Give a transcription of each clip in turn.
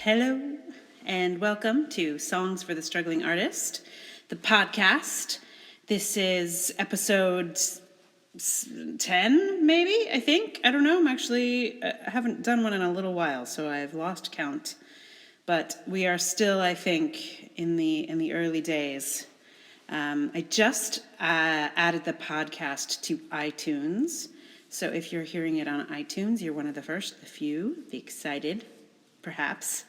Hello, and welcome to Songs for the Struggling Artist, the podcast. This is episode 10, maybe, I think. I don't know. I haven't done one in a little while, so I've lost count. But we are still, I think, in the early days. I just added the podcast to iTunes. So if you're hearing it on iTunes, you're one of the first, the few, the excited, perhaps.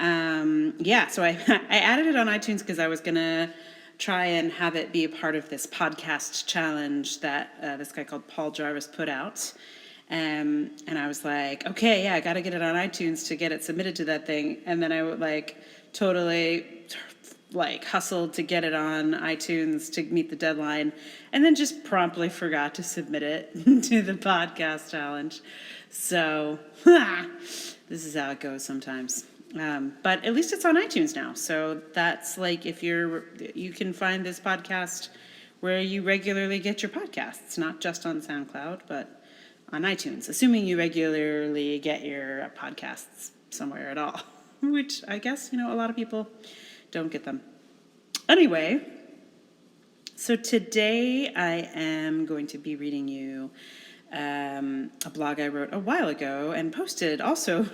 So I added it on iTunes because I was going to try and have it be a part of this podcast challenge that this guy called Paul Jarvis put out. And I was like, okay, yeah, I got to get it on iTunes to get it submitted to that thing. And then I would totally hustled to get it on iTunes to meet the deadline, and then just promptly forgot to submit it to the podcast challenge. So this is how it goes sometimes. But at least it's on iTunes now. So that's you can find this podcast where you regularly get your podcasts, not just on SoundCloud, but on iTunes, assuming you regularly get your podcasts somewhere at all, which I guess, a lot of people don't get them. Anyway, so today I am going to be reading you a blog I wrote a while ago and posted also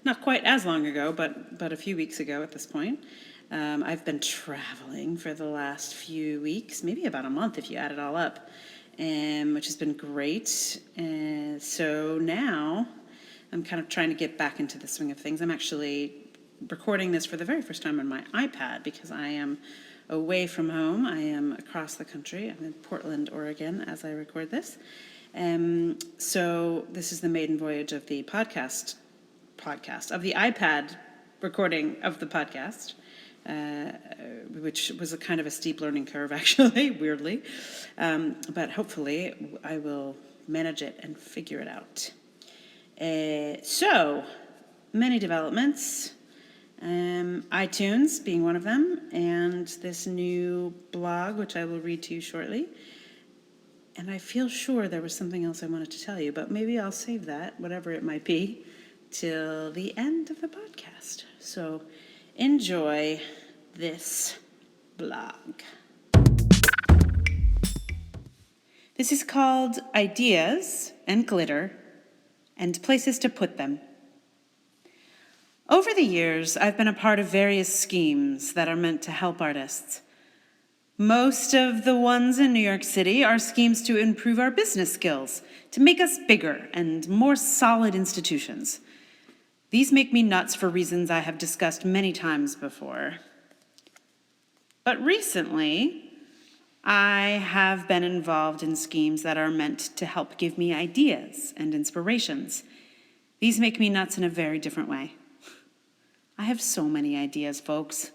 not quite as long ago, but a few weeks ago at this point. I've been traveling for the last few weeks, maybe about a month if you add it all up, which has been great. And so now I'm kind of trying to get back into the swing of things. I'm actually recording this for the very first time on my iPad because I am away from home. I am across the country. I'm in Portland, Oregon as I record this. So this is the maiden voyage of the podcast of the iPad recording of the podcast, which was a kind of a steep learning curve, actually, weirdly. But hopefully I will manage it and figure it out. So many developments. iTunes being one of them, and this new blog, which I will read to you shortly. And I feel sure there was something else I wanted to tell you, but maybe I'll save that, whatever it might be, till the end of the podcast. So enjoy this blog. This is called Ideas and Glitter and Places to Put Them. Over the years, I've been a part of various schemes that are meant to help artists. Most of the ones in New York City are schemes to improve our business skills, to make us bigger and more solid institutions. These make me nuts for reasons I have discussed many times before. But recently, I have been involved in schemes that are meant to help give me ideas and inspirations. These make me nuts in a very different way. I have so many ideas, folks.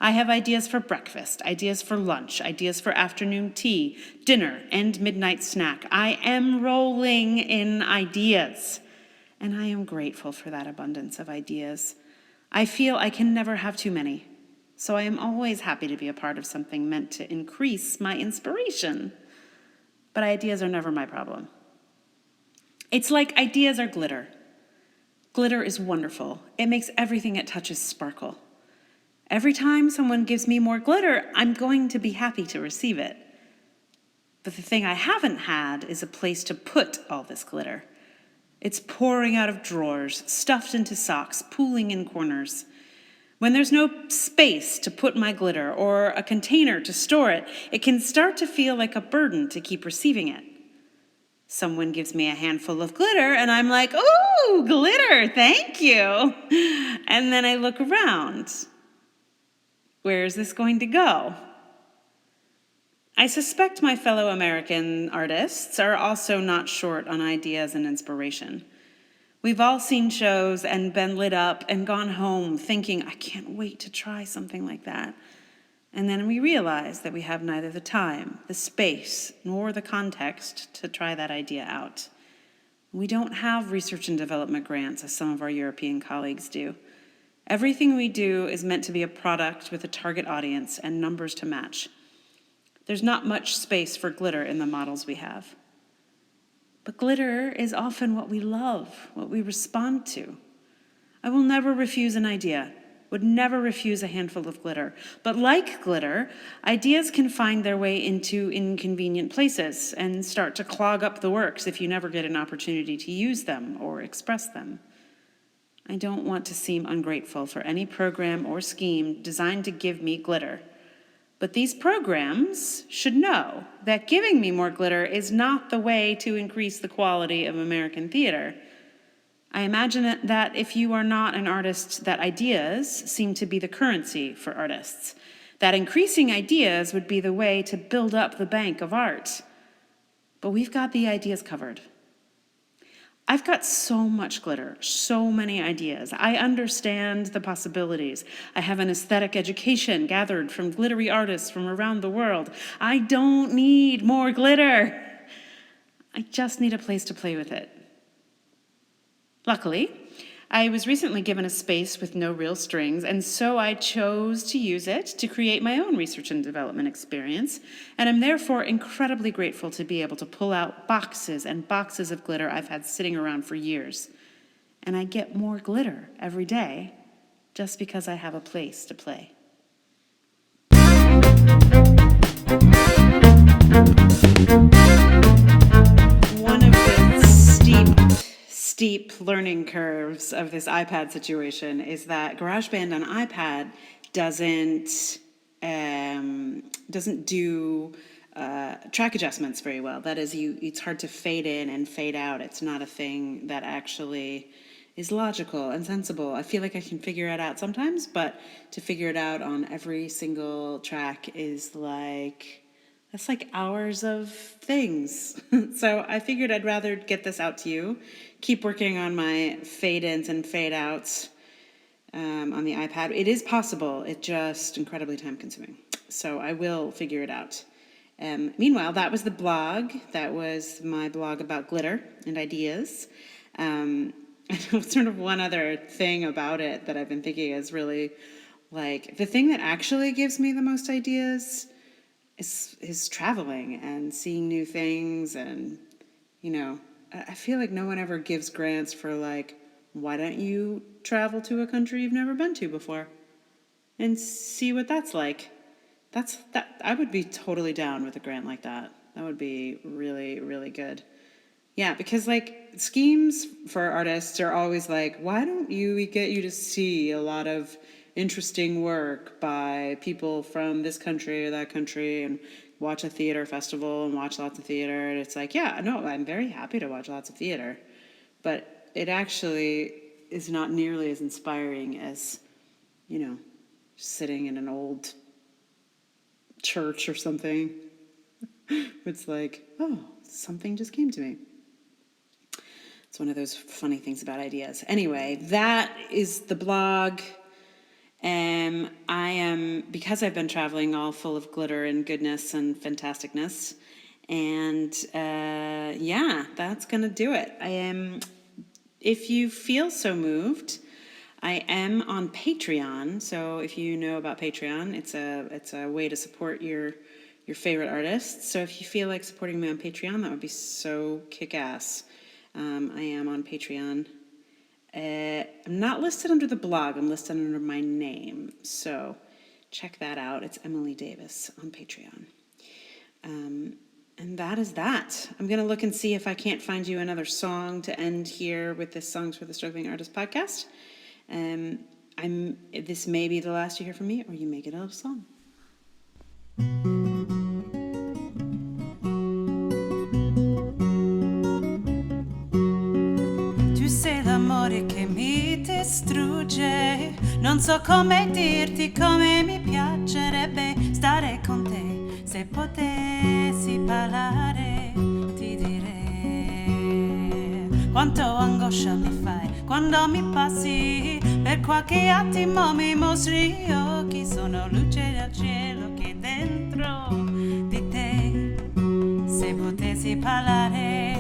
I have ideas for breakfast, ideas for lunch, ideas for afternoon tea, dinner, and midnight snack. I am rolling in ideas, and I am grateful for that abundance of ideas. I feel I can never have too many, so I am always happy to be a part of something meant to increase my inspiration. But ideas are never my problem. It's like ideas are glitter. Glitter is wonderful. It makes everything it touches sparkle. Every time someone gives me more glitter, I'm going to be happy to receive it. But the thing I haven't had is a place to put all this glitter. It's pouring out of drawers, stuffed into socks, pooling in corners. When there's no space to put my glitter or a container to store it, it can start to feel like a burden to keep receiving it. Someone gives me a handful of glitter, and I'm like, ooh, glitter, thank you. And then I look around. Where is this going to go? I suspect my fellow American artists are also not short on ideas and inspiration. We've all seen shows and been lit up and gone home thinking, I can't wait to try something like that. And then we realize that we have neither the time, the space, nor the context to try that idea out. We don't have research and development grants as some of our European colleagues do. Everything we do is meant to be a product with a target audience and numbers to match. There's not much space for glitter in the models we have. But glitter is often what we love, what we respond to. I will never refuse an idea, would never refuse a handful of glitter. But like glitter, ideas can find their way into inconvenient places and start to clog up the works if you never get an opportunity to use them or express them. I don't want to seem ungrateful for any program or scheme designed to give me glitter. But these programs should know that giving me more glitter is not the way to increase the quality of American theater. I imagine that if you are not an artist, that ideas seem to be the currency for artists. That increasing ideas would be the way to build up the bank of art. But we've got the ideas covered. I've got so much glitter, so many ideas. I understand the possibilities. I have an aesthetic education gathered from glittery artists from around the world. I don't need more glitter. I just need a place to play with it. Luckily, I was recently given a space with no real strings, and so I chose to use it to create my own research and development experience, and I'm therefore incredibly grateful to be able to pull out boxes and boxes of glitter I've had sitting around for years. And I get more glitter every day just because I have a place to play. One of the steep learning curves of this iPad situation is that GarageBand on iPad doesn't do track adjustments very well. That is, it's hard to fade in and fade out. It's not a thing that actually is logical and sensible. I feel like I can figure it out sometimes, but to figure it out on every single track is that's like hours of things. So I figured I'd rather get this out to you, keep working on my fade-ins and fade-outs on the iPad. It is possible, it's just incredibly time-consuming. So I will figure it out. Meanwhile, that was the blog. That was my blog about glitter and ideas. Sort of one other thing about it that I've been thinking is really the thing that actually gives me the most ideas is traveling and seeing new things. And, I feel like no one ever gives grants for why don't you travel to a country you've never been to before and see what that's like? I would be totally down with a grant like that. That would be really, really good. Yeah, because schemes for artists are always why don't we get you to see a lot of interesting work by people from this country or that country and watch a theater festival and watch lots of theater. And it's I'm very happy to watch lots of theater, but it actually is not nearly as inspiring as, sitting in an old church or something. It's something just came to me. It's one of those funny things about ideas. Anyway, that is the blog. Because I've been traveling, all full of glitter and goodness and fantasticness. And that's going to do it. If you feel so moved, I am on Patreon. So if you know about Patreon, it's a way to support your favorite artists. So if you feel like supporting me on Patreon, that would be so kick-ass. I am on Patreon. I'm not listed under the blog. I'm listed under my name. So check that out. It's Emily Davis on Patreon. And that is that. I'm going to look and see if I can't find you another song to end here with this Songs for the Struggling Artist podcast. This may be the last you hear from me, or you may get a song. Tu sei l'amore che mi distrugge, non so come dirti come mi piacerebbe stare con te. Se potessi parlare ti direi quanto angoscia mi fai quando mi passi, per qualche attimo mi mostri gli occhi, sono luce del cielo che dentro di te. Se potessi parlare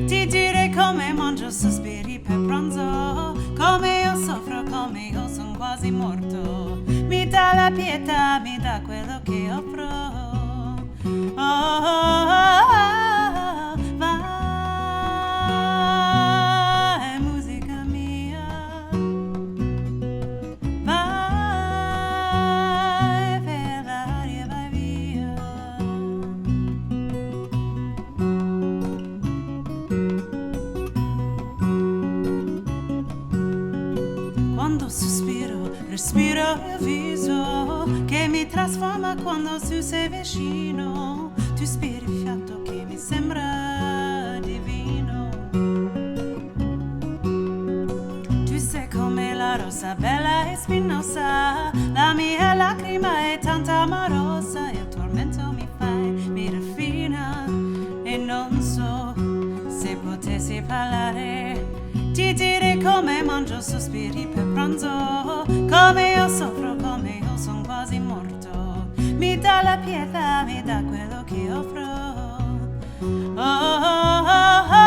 ti direi come mangio sospiri per pranzo, come io soffro, come io sono quasi morto, mi dà la pietà, mi dà quello che offro. Vai, musica mia, quando sospiro, respiro il viso che mi trasforma quando tu sei vicino. Tu spiri il fiato che mi sembra divino. Tu sei come la rosa bella e spinosa, la mia lacrima è tanta amorosa, il tormento mi fai, mi raffina e non so se potessi parlare. Ti direi come mangio sospiri per pranzo, come io soffro, come io sono quasi morto. Mi dà la pietà, mi dà quello che offro. Oh, oh, oh, oh.